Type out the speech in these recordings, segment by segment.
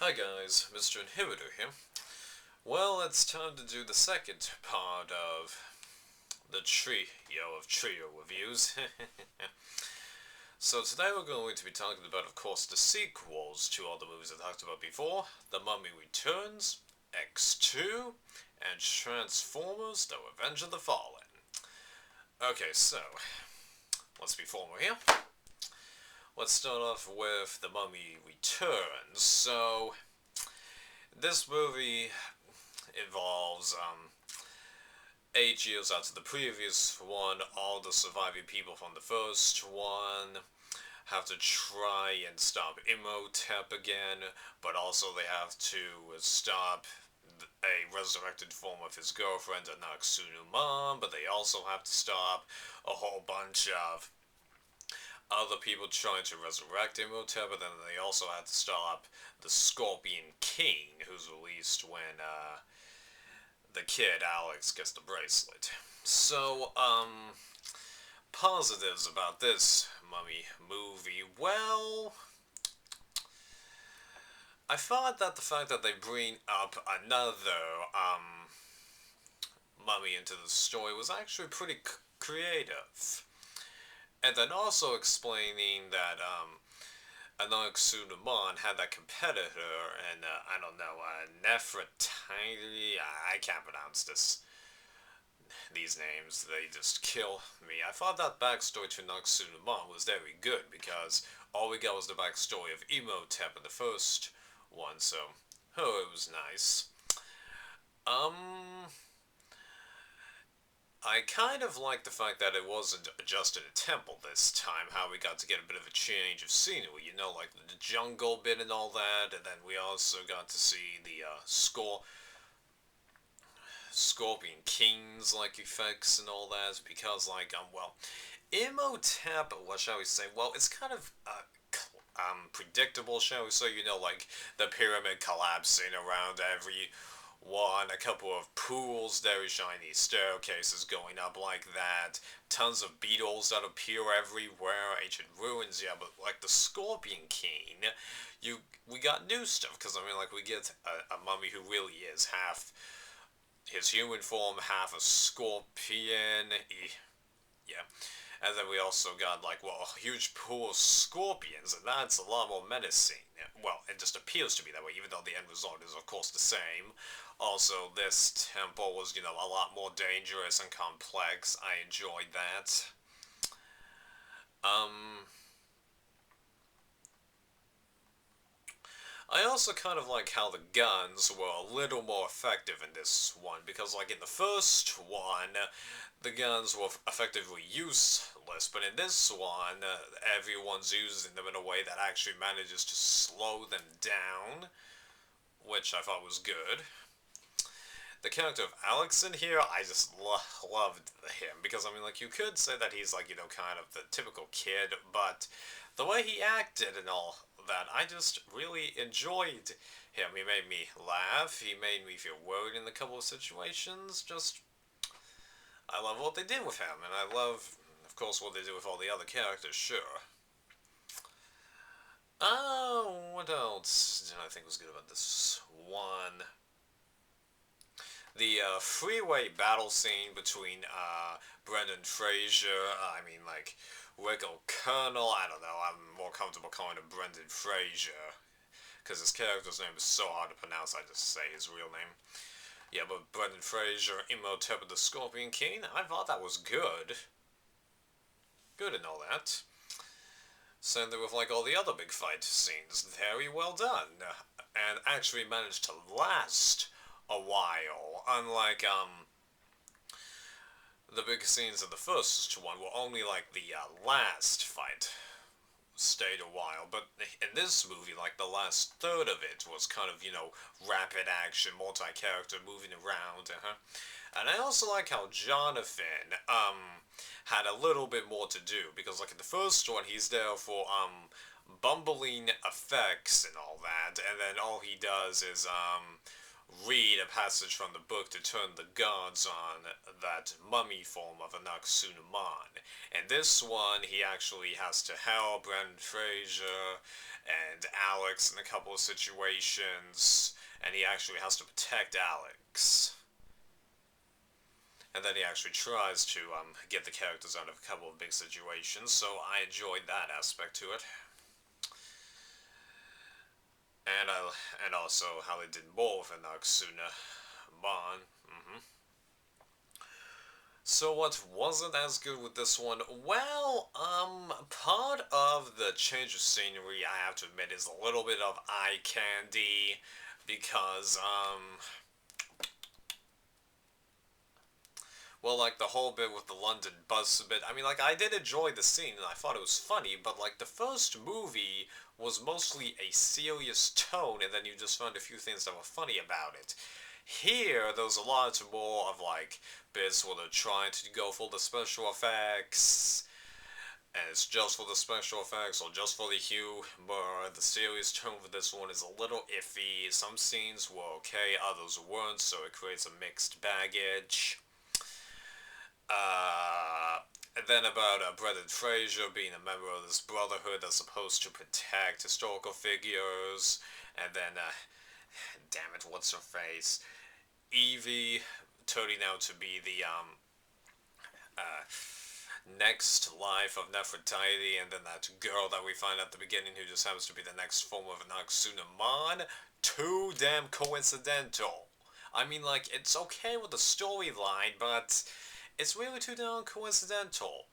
Hi guys, Mr. Inhibitor here. Well, it's time to do the second part of the trio of trio reviews. So today we're going to be talking about, of course, the sequels to all the movies I talked about before. The Mummy Returns, X2, and Transformers: The Revenge of the Fallen. Okay, so, let's be formal here. Let's start off with The Mummy Returns. So, this movie involves 8 years after the previous one. All the surviving people from the first one have to try and stop Imhotep again, but also they have to stop a resurrected form of his girlfriend, Anaxunu mom, but they also have to stop a whole bunch of other people trying to resurrect Imhotep, but then they also have to stop the Scorpion King, who's released when the kid, Alex, gets the bracelet. So, positives about this Mummy movie. Well, I thought that the fact that they bring up another, mummy into the story was actually pretty creative. And then also explaining that, Anon Sunaman had that competitor, and I don't know, Nefertiti. I can't pronounce these names. They just kill me. I thought that backstory to Noxunamon was very good because all we got was the backstory of Imhotep in the first one, so oh, it was nice. Um, I kind of like the fact that it wasn't just in a temple this time, how we got to get a bit of a change of scenery, like the jungle bit and all that, and then we also got to see the Scorpion King's like effects and all that, because Imhotep, what shall we say? Well, it's kind of predictable, shall we say? Like the pyramid collapsing around every one, a couple of pools, very shiny staircases going up like that, tons of beetles that appear everywhere, ancient ruins, yeah, but like the Scorpion King, we got new stuff, because like we get a mummy who really is half his human form, half a scorpion, yeah. And then we also got, a huge pool of scorpions, and that's a lot more menacing. Well, it just appears to be that way, even though the end result is, of course, the same. Also, this temple was, a lot more dangerous and complex. I enjoyed that. Um, I also kind of like how the guns were a little more effective in this one, because, like, in the first one, the guns were effectively useless, but in this one, everyone's using them in a way that actually manages to slow them down, which I thought was good. The character of Alex in here, I just loved him, because, you could say that he's, kind of the typical kid, but the way he acted and all that, I just really enjoyed him. He made me laugh, he made me feel worried in a couple of situations, I love what they did with him, and I love, of course, what they did with all the other characters, sure. Oh, what else did I think was good about this one? The freeway battle scene between Brendan Fraser, Wiggle Colonel, I don't know, I'm more comfortable calling him Brendan Fraser, because his character's name is so hard to pronounce, I just say his real name. Yeah, but Brendan Fraser, Imhotep the Scorpion King, I thought that was good. Good and all that. Same thing with all the other big fight scenes. Very well done. And actually managed to last a while. Unlike the big scenes in the first one were only the last fight stayed a while, but in this movie, the last third of it was kind of, rapid action, multi-character, moving around, And I also like how Jonathan, had a little bit more to do, because, in the first one, he's there for, bumbling effects and all that, and then all he does is, read a passage from the book to turn the gods on that mummy form of Anaxunaman. And this one, he actually has to help Brendan Fraser and Alex in a couple of situations, and he actually has to protect Alex. And then he actually tries to get the characters out of a couple of big situations, so I enjoyed that aspect to it. And also how they did more with Anaxuna Mon. So what wasn't as good with this one? Well, part of the change of scenery, I have to admit, is a little bit of eye candy because, well, like the whole bit with the London bus bit. I mean, like I did enjoy the scene and I thought it was funny, but like the first movie was mostly a serious tone, and then you just found a few things that were funny about it. Here, there's a lot more of like bits where they're trying to go for the special effects, and it's just for the special effects or just for the humor. The serious tone for this one is a little iffy. Some scenes were okay, others weren't, so it creates a mixed baggage. And then about Brendan Fraser being a member of this brotherhood that's supposed to protect historical figures, and then, damn it, what's her face? Evie turning out to be the uh, next life of Nefertiti, and then that girl that we find at the beginning who just happens to be the next form of Anaxunaman. Too damn coincidental. I mean, like, it's okay with the storyline, but it's really too damn coincidental.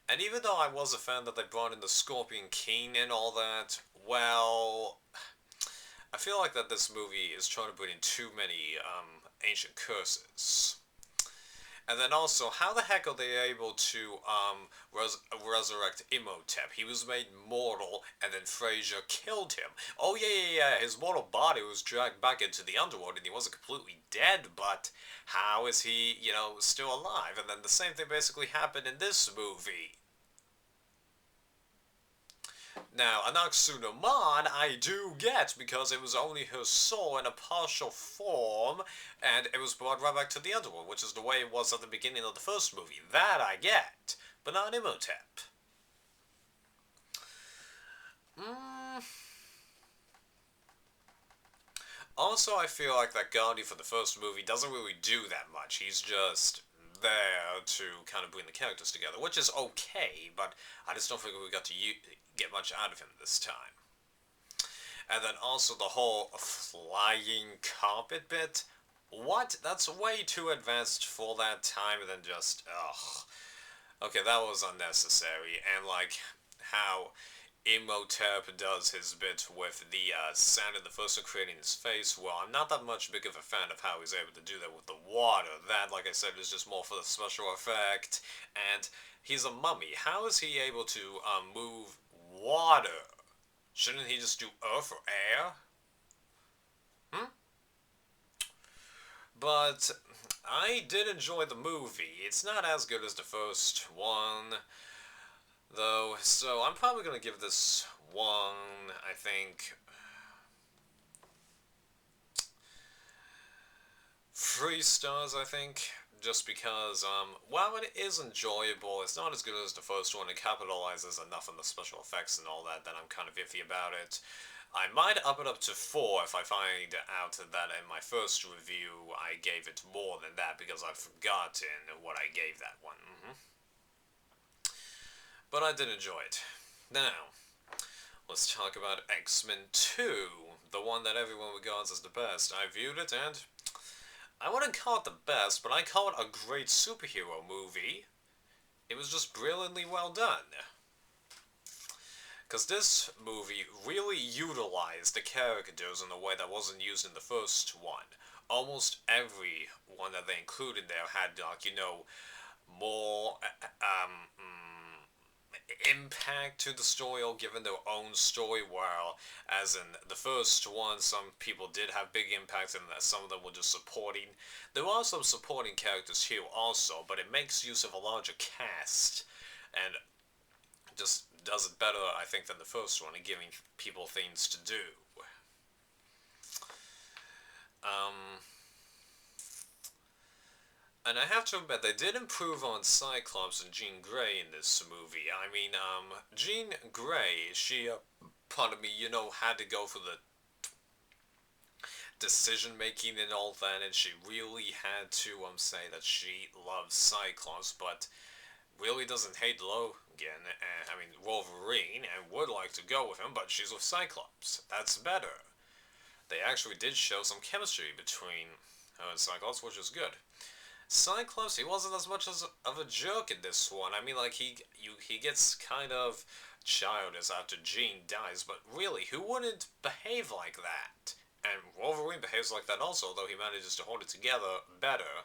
And even though I was a fan that they brought in the Scorpion King and all that, well, I feel like that this movie is trying to put in too many ancient curses. And then also, how the heck are they able to resurrect Imhotep? He was made mortal, and then Fraser killed him. Oh yeah. His mortal body was dragged back into the underworld, and he wasn't completely dead. But how is he, still alive? And then the same thing basically happened in this movie. Now, Anaxunaman I do get because it was only her soul in a partial form, and it was brought right back to the underworld, which is the way it was at the beginning of the first movie. That I get, but not Imhotep. Mm. Also, I feel like that Gandhi for the first movie doesn't really do that much. He's just there to kind of bring the characters together, which is okay, but I just don't think we got to get much out of him this time. And then also the whole flying carpet bit. What? That's way too advanced for that time, and then just, ugh. Okay, that was unnecessary. And like how Imhotep does his bit with the sand in the first one creating his face. Well, I'm not that much big of a fan of how he's able to do that with the water. That, like I said, is just more for the special effect. And he's a mummy. How is he able to move water? Shouldn't he just do earth or air? Hmm? But I did enjoy the movie. It's not as good as the first one, though, so I'm probably going to give this one, I think, 3 stars, I think. Just because, while it is enjoyable, it's not as good as the first one. It capitalizes enough on the special effects and all that I'm kind of iffy about it. I might up it up to 4 if I find out that in my first review I gave it more than that because I've forgotten what I gave that one. But I did enjoy it. Now, let's talk about X-Men 2, the one that everyone regards as the best. I viewed it and I wouldn't call it the best, but I call it a great superhero movie. It was just brilliantly well done. Because this movie really utilized the characters in a way that wasn't used in the first one. Almost every one that they included there had, like, more impact to the story or given their own story, while as in the first one some people did have big impacts and some of them were just supporting. There are some supporting characters here also, but it makes use of a larger cast and just does it better, I think, than the first one in giving people things to do. Um, and I have to admit, they did improve on Cyclops and Jean Grey in this movie. I mean, Jean Grey, she, pardon me, had to go for the decision making and all that, and she really had to say that she loves Cyclops, but really doesn't hate Logan, I mean Wolverine, and would like to go with him, but she's with Cyclops. That's better. They actually did show some chemistry between her and Cyclops, which is good. Cyclops, he wasn't as much of a jerk in this one. I mean, like he gets kind of childish after Jean dies, but really, who wouldn't behave like that? And Wolverine behaves like that also, though he manages to hold it together better.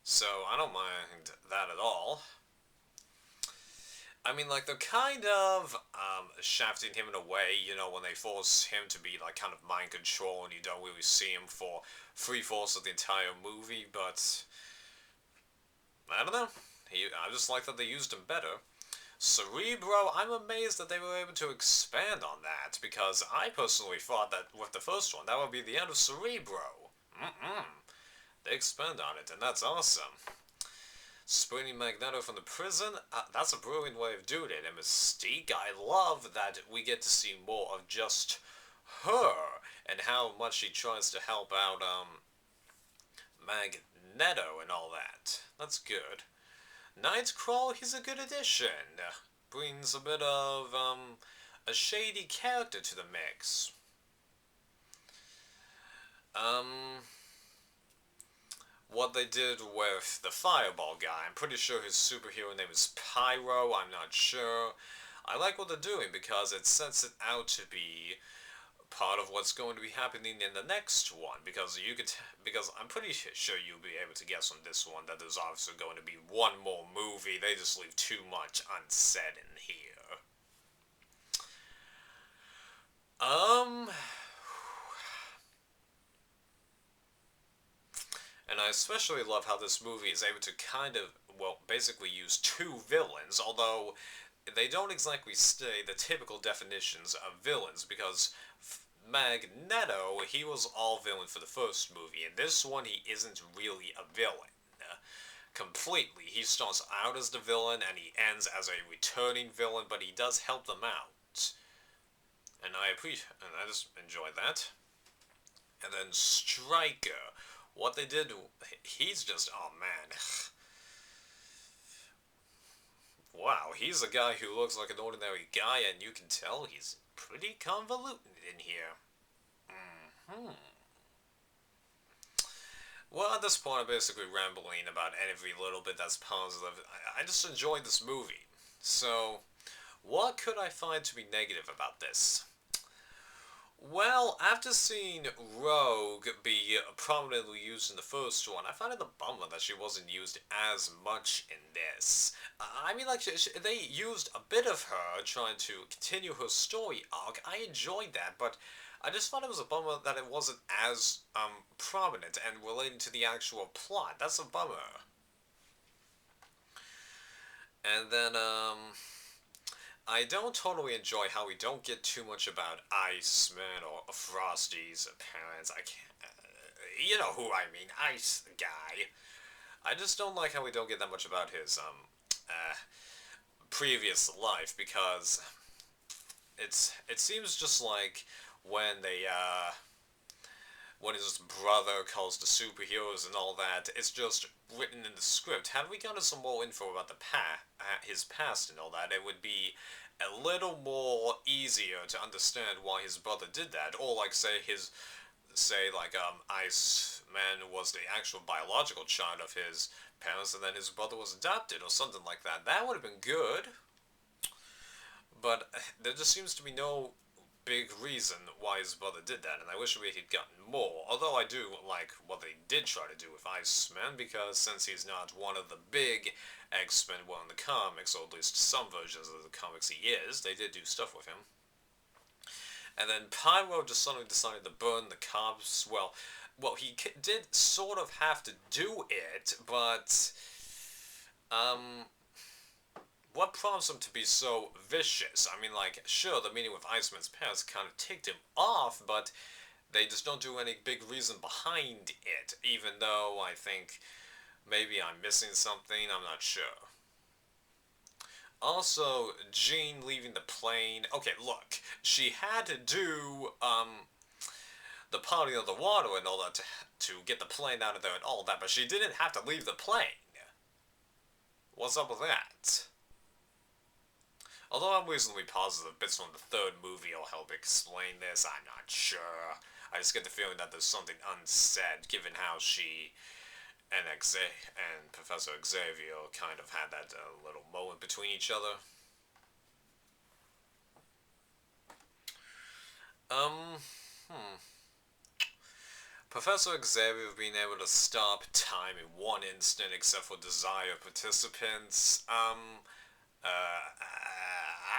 So I don't mind that at all. I mean, like, they're kind of shafting him in a way, when they force him to be, like, kind of mind control and you don't really see him for three-fourths of the entire movie, but I don't know. I just like that they used him better. Cerebro, I'm amazed that they were able to expand on that, because I personally thought that with the first one, that would be the end of Cerebro. Mm-mm. They expand on it, and that's awesome. Spooning Magneto from the prison, that's a brilliant way of doing it. And Mystique, I love that we get to see more of just her and how much she tries to help out Magneto and all that. That's good. Nightcrawler, he's a good addition. Brings a bit of a shady character to the mix. Um, what they did with the Fireball guy. I'm pretty sure his superhero name is Pyro, I'm not sure. I like what they're doing because it sets it out to be part of what's going to be happening in the next one, because because I'm pretty sure you'll be able to guess on this one that there's obviously going to be one more movie. They just leave too much unsaid in here. Um, And I especially love how this movie is able to kind of, well, basically use two villains, although they don't exactly stay the typical definitions of villains, because Magneto, he was all villain for the first movie. In this one, he isn't really a villain. Completely. He starts out as the villain and he ends as a returning villain, but he does help them out. And I just enjoy that. And then Stryker. What they did, he's just, oh man. Wow, he's a guy who looks like an ordinary guy, and you can tell he's pretty convoluted in here. Hmm. Well, at this point, I'm basically rambling about every little bit that's positive. I just enjoyed this movie. So, what could I find to be negative about this? Well, after seeing Rogue be prominently used in the first one, I find it a bummer that she wasn't used as much in this. I mean, like, they used a bit of her trying to continue her story arc. I enjoyed that, but I just thought it was a bummer that it wasn't as prominent and related to the actual plot. That's a bummer. And then, I don't totally enjoy how we don't get too much about Iceman or Frosty's parents. I can't. You know who I mean, Ice Guy. I just don't like how we don't get that much about his previous life, because it seems just like when they when his brother calls the superheroes and all that, it's just written in the script. Had we gotten some more info about his past and all that, it would be a little more easier to understand why his brother did that, or like Iceman was the actual biological child of his parents, and then his brother was adopted, or something like that. That would have been good, but there just seems to be no big reason why his brother did that, and I wish we had gotten more. Although I do like what they did try to do with Iceman, because since he's not one of the big X-Men, well, in the comics, or at least some versions of the comics he is, they did do stuff with him. And then Pyro just suddenly decided to burn the cops. Well, he did sort of have to do it, but um, what prompts him to be so vicious? I mean, like, sure, the meeting with Iceman's parents kind of ticked him off, but They just don't do any big reason behind it, even though I think maybe I'm missing something, I'm not sure. Also, Jean leaving the plane. Okay, look, she had to do the party on the water and all that to get the plane out of there and all that, but she didn't have to leave the plane. What's up with that? Although I'm reasonably positive bits from the third movie will help explain this, I'm not sure. I just get the feeling that there's something unsaid, given how she and Professor Xavier kind of had that little moment between each other. Um, hmm. Professor Xavier being able to stop time in one instant except for desire participants,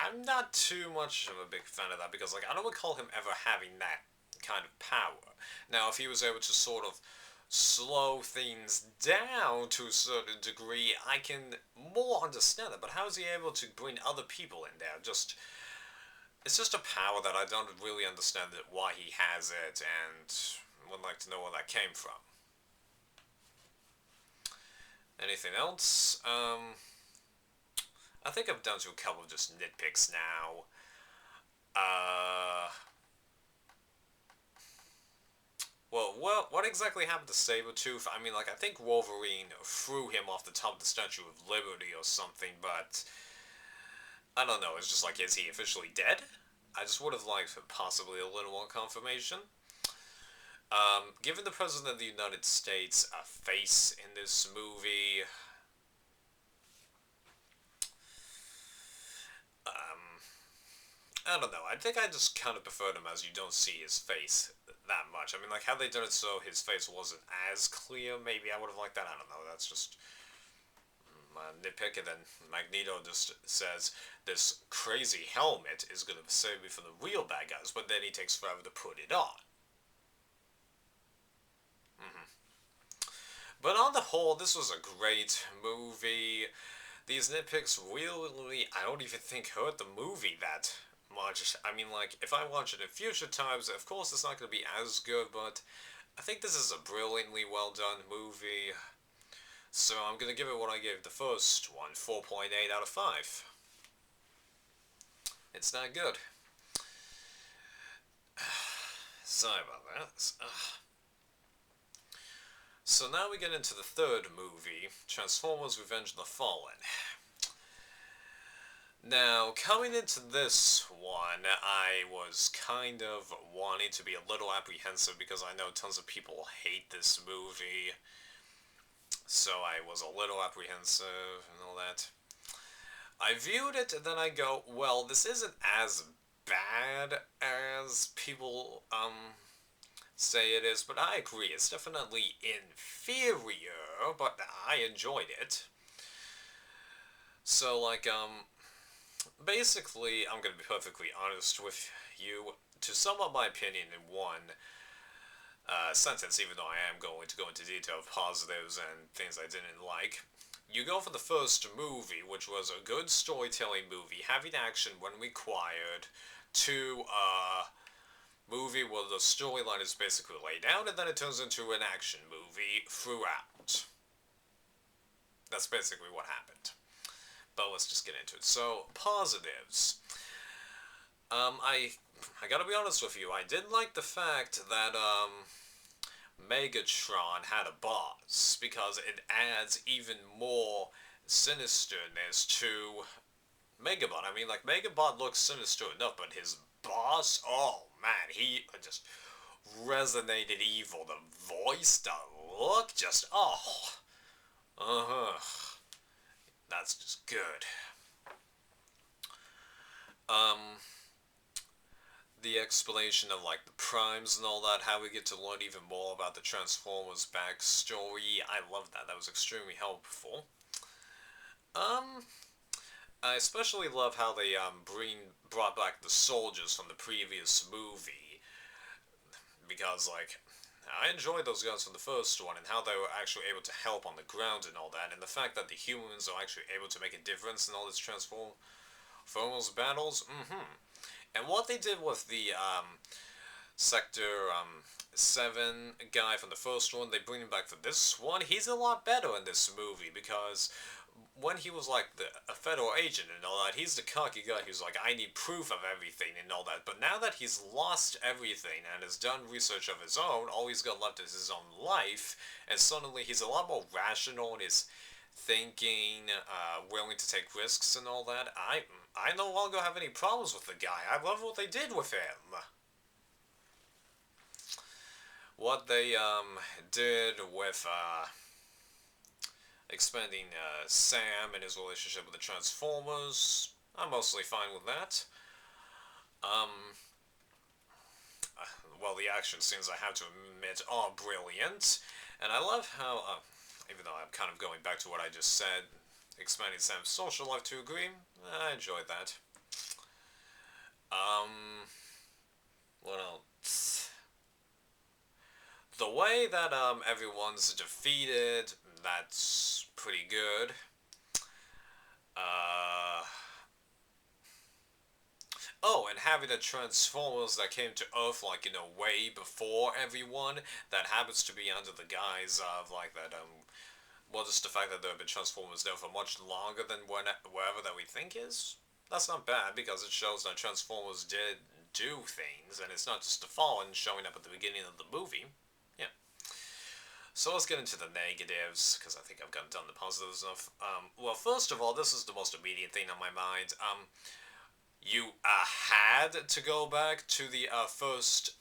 I'm not too much of a big fan of that because, like, I don't recall him ever having that kind of power. Now, if he was able to sort of slow things down to a certain degree, I can more understand it. But how is he able to bring other people in there? Just it's just a power that I don't really understand why he has it, and would like to know where that came from. Anything else? I think I've done to a couple of just nitpicks now. Uh, well, what exactly happened to Sabretooth? I mean, like, I think Wolverine threw him off the top of the Statue of Liberty or something, but I don't know. It's just like, is he officially dead? I just would have liked possibly a little more confirmation. Given the President of the United States a face in this movie, I don't know. I think I just kind of preferred him as you don't see his face that much. I mean, like, had they done it so his face wasn't as clear, maybe I would have liked that. I don't know. That's just my nitpick. And then Magneto just says this crazy helmet is going to save me from the real bad guys, but then he takes forever to put it on. Mm-hmm. But on the whole, this was a great movie. These nitpicks really, I don't even think hurt the movie that much. I mean, like, if I watch it in future times, of course it's not going to be as good, but I think this is a brilliantly well done movie. So I'm going to give it what I gave the first one, 4.8 out of 5. It's not good. Sorry about that. So now we get into the third movie, Transformers Revenge of the Fallen. Now, coming into this one, I was kind of wanting to be a little apprehensive because I know tons of people hate this movie. So I was a little apprehensive and all that. I viewed it and then I go, well, this isn't as bad as people say it is, but I agree, it's definitely inferior, but I enjoyed it. So, like, basically, I'm gonna be perfectly honest with you. To sum up my opinion in one sentence, even though I am going to go into detail of positives and things I didn't like, you go for the first movie, which was a good storytelling movie, having action when required, to a movie where the storyline is basically laid out, and then it turns into an action movie throughout. That's basically what happened. But let's just get into it. So, positives. I gotta be honest with you, I did like the fact that, Megatron had a boss, because it adds even more sinisterness to Megabot. I mean, like, Megabot looks sinister enough, but his boss, oh man, he just resonated evil. The voice, the look, just, oh, uh-huh, that's just good. Um, the explanation of, like, the primes and all that, how we get to learn even more about the Transformers backstory, I love that. That was extremely helpful. Um, I especially love how they brought back the soldiers from the previous movie, because, like, I enjoyed those guys from the first one and how they were actually able to help on the ground and all that, and the fact that the humans are actually able to make a difference in all these Transformers battles. And what they did with the Sector 7 guy from the first one, they bring him back for this one. He's a lot better in this movie because when he was like a federal agent and all that, he's the cocky guy who's like, I need proof of everything and all that. But now that he's lost everything and has done research of his own, all he's got left is his own life, and suddenly he's a lot more rational in his thinking, willing to take risks and all that. I no longer have any problems with the guy. I love what they did with him. What they did with expanding Sam and his relationship with the Transformers, I'm mostly fine with that. Um, well, the action scenes, I have to admit, are brilliant, and I love how, even though I'm kind of going back to what I just said, expanding Sam's social life to a degree, I enjoyed that. Um, what else? The way that everyone's defeated, that's pretty good. Uh, oh, and having the Transformers that came to Earth, like, you know, way before everyone, that happens to be under the guise of, like, that, well, just the fact that there have been Transformers there for much longer than wherever that we think is, that's not bad, because it shows that Transformers did do things, and it's not just the Fallen showing up at the beginning of the movie. Yeah. So let's get into the negatives, because I think I've gotten done the positives enough. Well, first of all, this is the most immediate thing on my mind. You had to go back to the first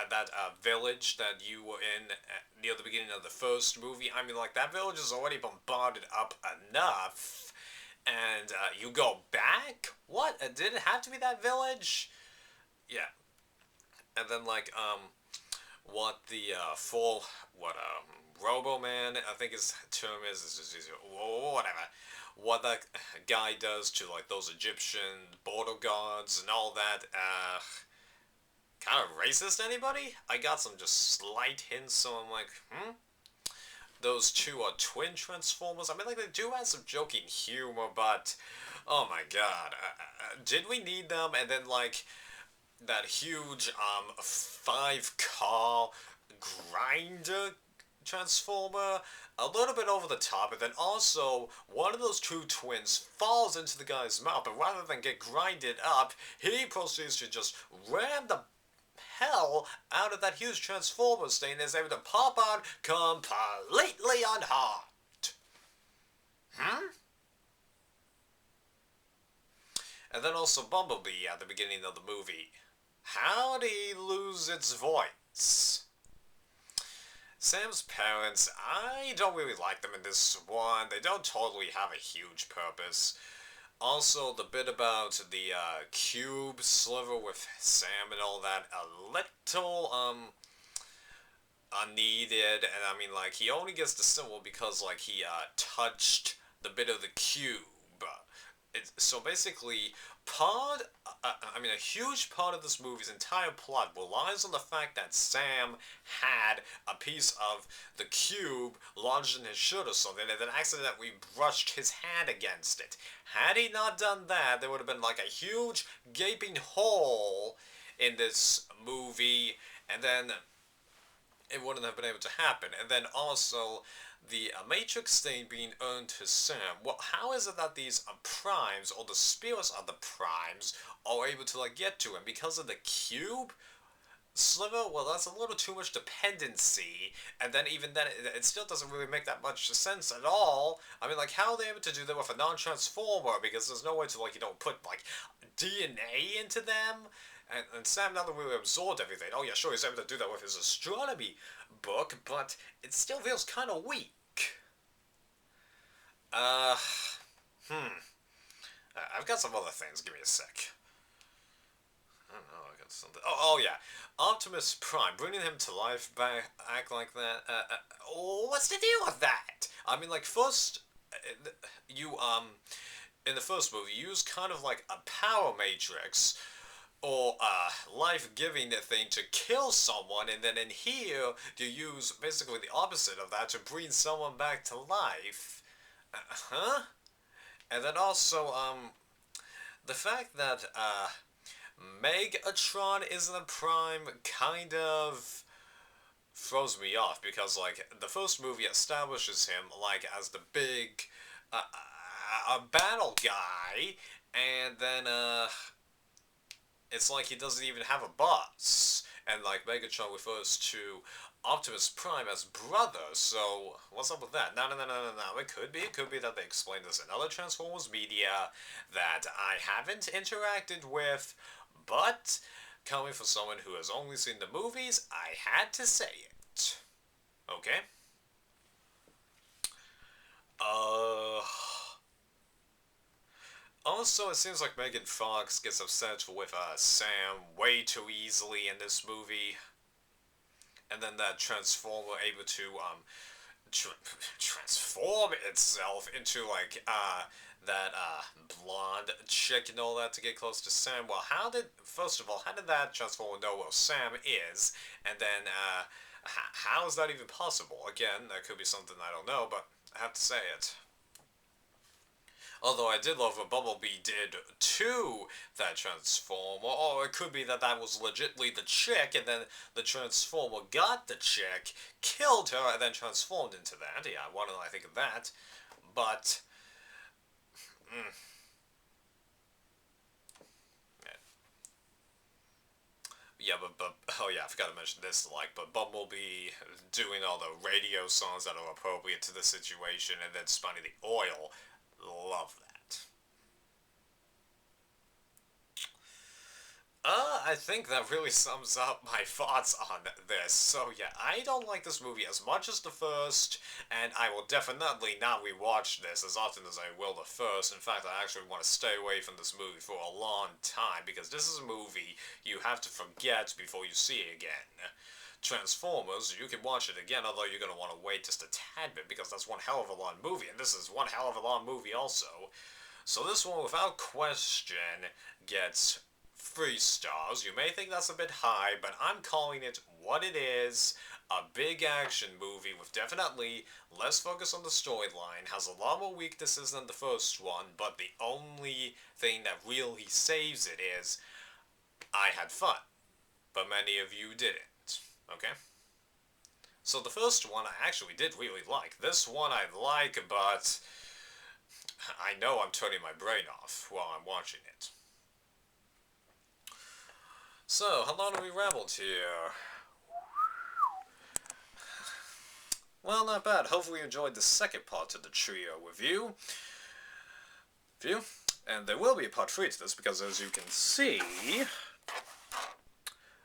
that village that you were in near the beginning of the first movie. I mean, like, that village is already bombarded up enough, and you go back? What? Did it have to be that village? Yeah. And then, like, what the full what Robo Man, I think his term is whatever. What that guy does to, like, those Egyptian border guards and all that, kind of racist. Anybody? I got some just slight hints, so I'm like, Those two are twin Transformers. I mean, like, they do have some joking humor, but oh my god, did we need them? And then, like, that huge 5 car grinder transformer, a little bit over the top, and then also one of those two twins falls into the guy's mouth, but rather than get grinded up, he proceeds to just ram the hell out of that huge transformer thing and is able to pop out completely unharmed. Hmm? And then also Bumblebee at the beginning of the movie. How did he lose its voice? Sam's parents, I don't really like them in this one. They don't totally have a huge purpose. Also, the bit about the cube sliver with Sam and all that, a little unneeded. And I mean, like, he only gets the symbol because, like, he touched the bit of the cube. So basically, I mean, a huge part of this movie's entire plot relies on the fact that Sam had a piece of the cube lodged in his shirt or something, and then accidentally brushed his hand against it. Had he not done that, there would have been, like, a huge gaping hole in this movie, and then it wouldn't have been able to happen. And then also, the Matrix thing being earned to Sam. Well, how is it that these primes, or the spirits of the primes, are able to, like, get to him? Because of the cube? Sliver? Well, that's a little too much dependency, and then even then, it still doesn't really make that much sense at all. I mean, like, how are they able to do that with a non-transformer? Because there's no way to, like, you know, put, like, DNA into them? And Sam never really absorbed everything. Oh yeah, sure, he's able to do that with his astronomy book, but it still feels kind of weak. Uh, hmm. I've got some other things. Give me a sec. I don't know. I got something. Oh yeah. Optimus Prime, bringing him to life back, act like that. What's the deal with that? I mean, like, first, you in the first movie, you use kind of like a power matrix or a life-giving thing to kill someone, and then in here you use basically the opposite of that to bring someone back to life. Huh? And then also, the fact that Megatron isn't a prime kind of throws me off because like the first movie establishes him like as the big battle guy, and then it's like he doesn't even have a boss, and like Megatron refers to Optimus Prime as brother. So what's up with that? No. It could be that they explained this in other Transformers media that I haven't interacted with, but coming from someone who has only seen the movies, I had to say it. Okay. Uh. Also, it seems like Megan Fox gets upset with Sam way too easily in this movie, and then that Transformer able to tr- transform itself into like that blonde chick and all that to get close to Sam. Well, first of all, how did that Transformer know where Sam is, and then how is that even possible? Again, that could be something I don't know, but I have to say it. Although I did love what Bumblebee did to that Transformer. Or it could be that that was legitly the chick, and then the Transformer got the chick, killed her, and then transformed into that. Yeah, why don't I think of that? But, mm, yeah, oh yeah, I forgot to mention this, like, but Bumblebee doing all the radio songs that are appropriate to the situation, and then spawning the oil. Love that. I think that really sums up my thoughts on this. So yeah, I don't like this movie as much as the first, and I will definitely not rewatch this as often as I will the first. In fact, I actually want to stay away from this movie for a long time, because this is a movie you have to forget before you see it again. Transformers, you can watch it again, although you're going to want to wait just a tad bit, because that's one hell of a long movie, and this is one hell of a long movie also. So this one, without question, gets 3 stars. You may think that's a bit high, but I'm calling it what it is. A big action movie with definitely less focus on the storyline, has a lot more weaknesses than the first one, but the only thing that really saves it is I had fun, but many of you didn't. Okay? So the first one I actually did really like. This one I like, but I know I'm turning my brain off while I'm watching it. So, how long have we rambled here? Well, not bad. Hopefully you enjoyed the second part of the trio review. And there will be a part 3 to this, because as you can see,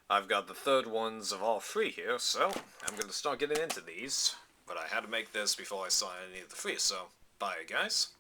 I've got the third ones of all 3 here, so I'm going to start getting into these. But I had to make this before I saw any of the 3, so bye guys.